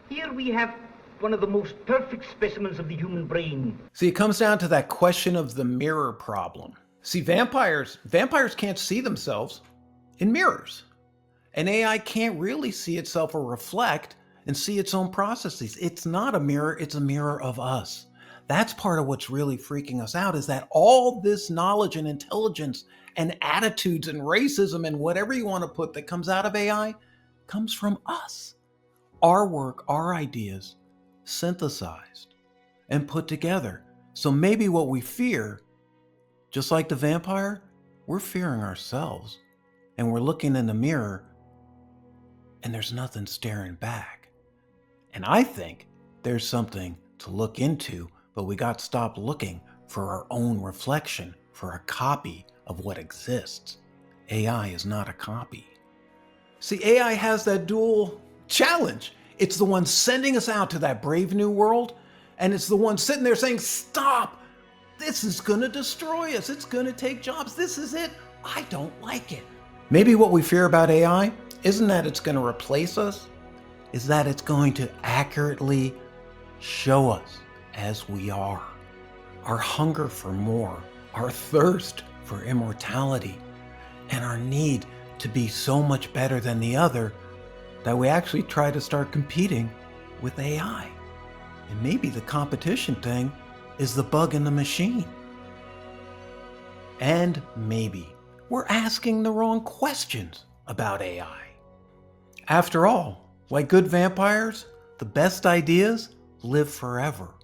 Here we have one of the most perfect specimens of the human brain. See, it comes down to that question of the mirror problem. See, vampires can't see themselves in mirrors. An AI can't really see itself or reflect and see its own processes. It's not a mirror, it's a mirror of us. That's part of what's really freaking us out, is that all this knowledge and intelligence and attitudes and racism and whatever you want to put that comes out of AI comes from us. Our work, our ideas, synthesized and put together. So maybe what we fear, just like the vampire, we're fearing ourselves. And we're looking in the mirror and there's nothing staring back. And I think there's something to look into, but we got to stop looking for our own reflection, for a copy of what exists. AI is not a copy. See, AI has that dual challenge. It's the one sending us out to that brave new world, and it's the one sitting there saying, stop, this is gonna destroy us. It's gonna take jobs. This is it. I don't like it. Maybe what we fear about AI isn't that it's gonna replace us, is that it's going to accurately show us as we are. Our hunger for more, our thirst for immortality, and our need to be so much better than the other that we actually try to start competing with AI. And maybe the competition thing is the bug in the machine. And maybe we're asking the wrong questions about AI. After all, like good vampires, the best ideas live forever.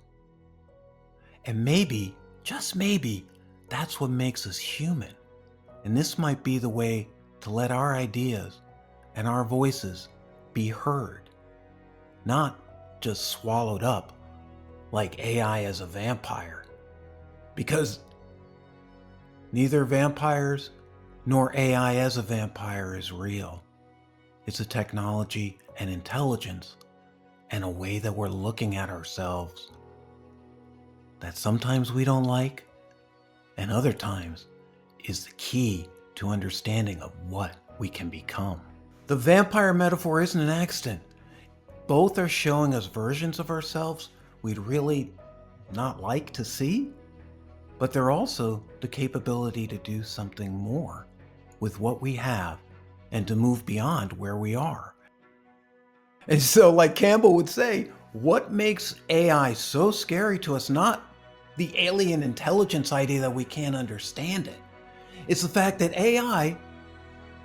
And maybe, just maybe, that's what makes us human. And this might be the way to let our ideas and our voices be heard, not just swallowed up like AI as a vampire. Because neither vampires nor AI as a vampire is real. It's a technology and intelligence and a way that we're looking at ourselves that sometimes we don't like, and other times is the key to understanding of what we can become. The vampire metaphor isn't an accident. Both are showing us versions of ourselves we'd really not like to see, but they're also the capability to do something more with what we have and to move beyond where we are. And so, like Campbell would say, what makes AI so scary to us? Not the alien intelligence idea that we can't understand it. It's the fact that AI,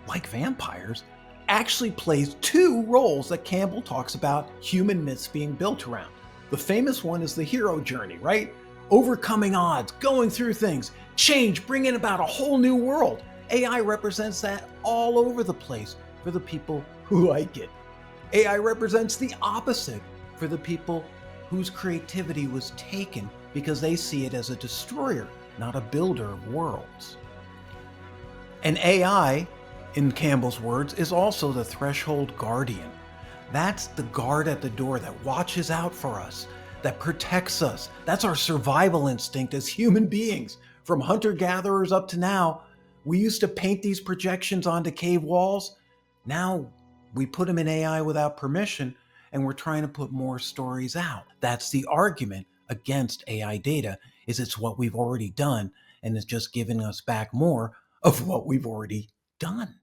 like vampires, actually plays two roles that Campbell talks about human myths being built around. The famous one is the hero journey, right? Overcoming odds, going through things, change, bringing about a whole new world. AI represents that all over the place for the people who like it. AI represents the opposite for the people whose creativity was taken because they see it as a destroyer, not a builder of worlds. And AI, in Campbell's words, is also the threshold guardian. That's the guard at the door that watches out for us, that protects us. That's our survival instinct as human beings. From hunter-gatherers up to now, we used to paint these projections onto cave walls. Now we put them in AI without permission, and we're trying to put more stories out. That's the argument against AI data, is it's what we've already done, and it's just giving us back more of what we've already done.